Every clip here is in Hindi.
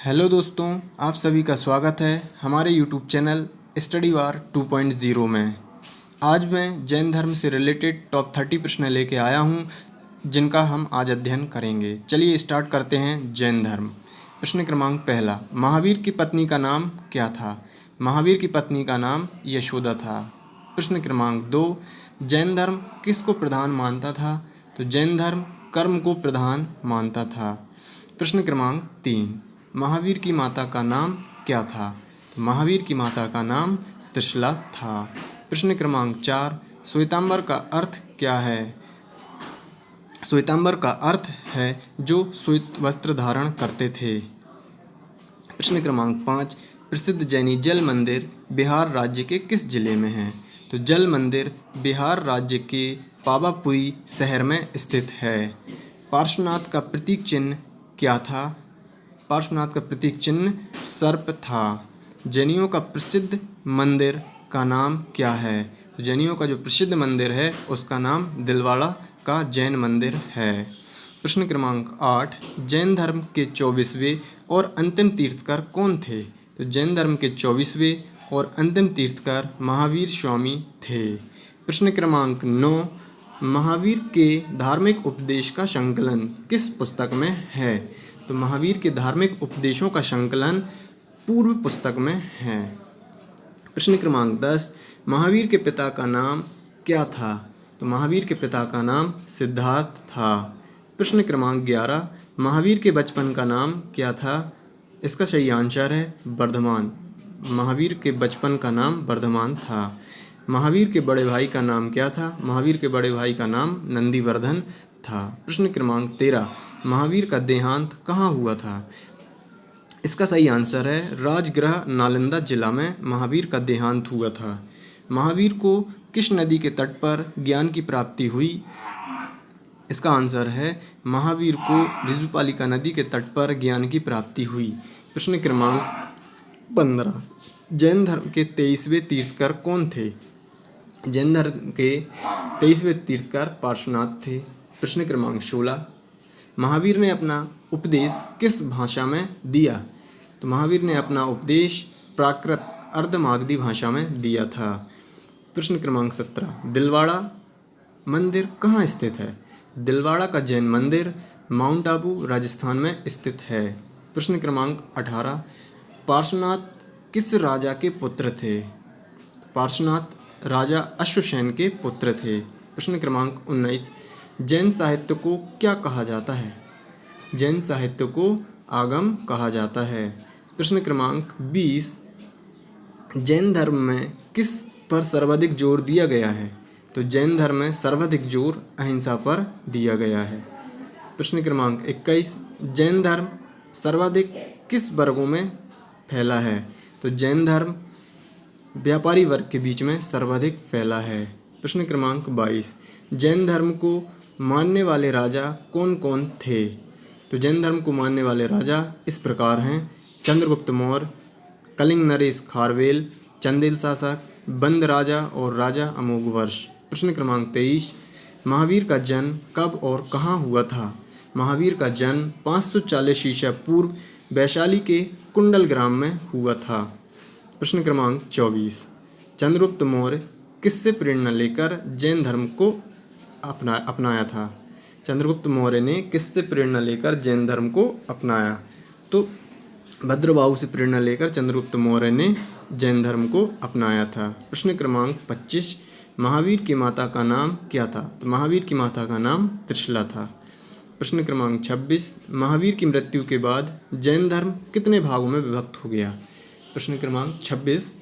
हेलो दोस्तों, आप सभी का स्वागत है हमारे यूट्यूब चैनल स्टडी वार 2.0 में। आज मैं जैन धर्म से रिलेटेड टॉप 30 प्रश्न लेके आया हूँ जिनका हम आज अध्ययन करेंगे। चलिए स्टार्ट करते हैं। जैन धर्म। प्रश्न क्रमांक पहला, महावीर की पत्नी का नाम क्या था? महावीर की पत्नी का नाम यशोदा था। प्रश्न क्रमांक 2, जैन धर्म किसको प्रधान मानता था? तो जैन धर्म कर्म को प्रधान मानता था। प्रश्न क्रमांक 3, महावीर की माता का नाम क्या था? तो महावीर की माता का नाम त्रिशला था। प्रश्न क्रमांक 4, श्वेतांबर का अर्थ क्या है? श्वेतांबर का अर्थ है जो श्वेत वस्त्र धारण करते थे। प्रश्न क्रमांक 5, प्रसिद्ध जैनी जल मंदिर बिहार राज्य के किस जिले में है? तो जल मंदिर बिहार राज्य के पावापुरी शहर में स्थित है। पार्श्वनाथ का प्रतीक चिन्ह क्या था? पार्श्वनाथ का प्रतीक चिन्ह सर्प था। जैनियों का प्रसिद्ध मंदिर का नाम क्या है? तो जैनियों का जो प्रसिद्ध मंदिर है उसका नाम दिलवाड़ा का जैन मंदिर है। प्रश्न क्रमांक 8, जैन धर्म के 24वें और अंतिम तीर्थकर कौन थे? तो जैन धर्म के 24वें और अंतिम तीर्थकर महावीर स्वामी थे। प्रश्न क्रमांक 9, महावीर के धार्मिक उपदेश का संकलन किस पुस्तक में है? तो महावीर के धार्मिक उपदेशों का संकलन पूर्व पुस्तक में है। प्रश्न क्रमांक 10, महावीर के पिता का नाम क्या था? तो महावीर के पिता का नाम सिद्धार्थ था। प्रश्न क्रमांक 11, महावीर के बचपन का नाम क्या था? इसका सही आंसर है वर्धमान। महावीर के बचपन का नाम वर्धमान था। महावीर के बड़े भाई का नाम क्या था? महावीर के बड़े भाई का नाम नंदीवर्धन था। प्रश्न क्रमांक 13, महावीर का देहांत कहाँ हुआ था? इसका सही आंसर है राजगृह नालंदा जिला में महावीर का देहांत हुआ था। महावीर को किस नदी के तट पर ज्ञान की प्राप्ति हुई? इसका आंसर है महावीर को ऋजुपालिका नदी के तट पर ज्ञान की प्राप्ति हुई। प्रश्न क्रमांक 15, जैन धर्म के 23वें तीर्थकर कौन थे? जैन धर्म के 23वें तीर्थकर पार्श्वनाथ थे। प्रश्न क्रमांक 16, महावीर ने अपना उपदेश किस भाषा में दिया? तो महावीर ने अपना उपदेश प्राकृत अर्धमागधी भाषा में दिया था। प्रश्न क्रमांक 17, दिलवाड़ा मंदिर कहाँ स्थित है? दिलवाड़ा का जैन मंदिर माउंट आबू राजस्थान में स्थित है। प्रश्न क्रमांक 18, पार्श्वनाथ किस राजा के पुत्र थे? पार्श्वनाथ राजा अश्वसेन के पुत्र थे। प्रश्न क्रमांक 19, जैन साहित्य को क्या कहा जाता है? जैन साहित्य को आगम कहा जाता है। प्रश्न क्रमांक 20, जैन धर्म में किस पर सर्वाधिक जोर दिया गया है? तो जैन धर्म में सर्वाधिक जोर अहिंसा पर दिया गया है। प्रश्न क्रमांक 21, जैन धर्म सर्वाधिक किस वर्गों में फैला है? तो जैन धर्म व्यापारी वर्ग के बीच में सर्वाधिक फैला है। प्रश्न क्रमांक 22, जैन धर्म को मानने वाले राजा कौन कौन थे? तो जैन धर्म को मानने वाले राजा इस प्रकार हैं: चंद्रगुप्त मौर्य, कलिंग नरेश खारवेल, चंदेल शासक, बंद राजा और राजा अमोघवर्ष। प्रश्न क्रमांक 23, महावीर का जन्म कब और कहाँ हुआ था? महावीर का जन्म 540 ईसा पूर्व वैशाली के कुंडल ग्राम में हुआ था। प्रश्न क्रमांक 24, चंद्रगुप्त मौर्य किससे प्रेरणा लेकर जैन धर्म को अपनाया था? चंद्रगुप्त मौर्य ने किससे प्रेरणा लेकर जैन धर्म को अपनाया? तो भद्रबाहु से प्रेरणा लेकर चंद्रगुप्त मौर्य ने जैन धर्म को अपनाया था। प्रश्न क्रमांक 25, महावीर की माता का नाम क्या था? तो महावीर की माता का नाम त्रिशला था। प्रश्न क्रमांक 26, महावीर की मृत्यु के बाद जैन धर्म कितने भागों में विभक्त हो गया? प्रश्न क्रमांक 26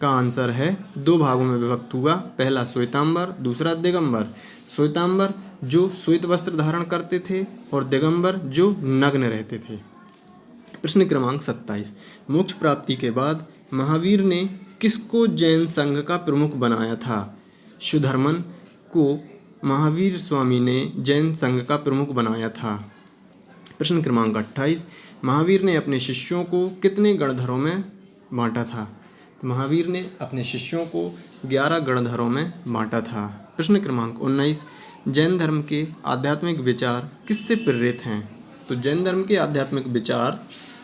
का आंसर है 2 भागों में विभक्त हुआ। पहला श्वेतांबर, दूसरा दिगंबर। श्वेतांबर जो श्वेत वस्त्र धारण करते थे और दिगंबर जो नग्न रहते थे। प्रश्न क्रमांक 27, मोक्ष प्राप्ति के बाद महावीर ने किसको जैन संघ का प्रमुख बनाया था? सुधर्मन को महावीर स्वामी ने जैन संघ का प्रमुख बनाया था। प्रश्न क्रमांक 28, महावीर ने अपने शिष्यों को कितने गणधरों में बांटा था? तो महावीर ने अपने शिष्यों को 11 गणधरों में बांटा था। प्रश्न क्रमांक 19, जैन धर्म के आध्यात्मिक विचार किससे प्रेरित हैं? तो जैन धर्म के आध्यात्मिक विचार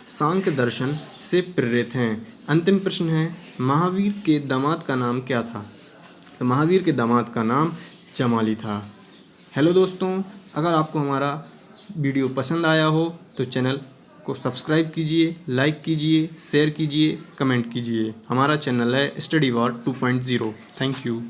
सांख्य दर्शन से प्रेरित हैं। अंतिम प्रश्न है, महावीर के दामाद का नाम क्या था? तो महावीर के दामाद का नाम जमाली था। हेलो दोस्तों, अगर आपको हमारा वीडियो पसंद आया हो तो चैनल को सब्सक्राइब कीजिए, लाइक कीजिए, शेयर कीजिए, कमेंट कीजिए। हमारा चैनल है स्टडी वॉर 2.0। Thank you.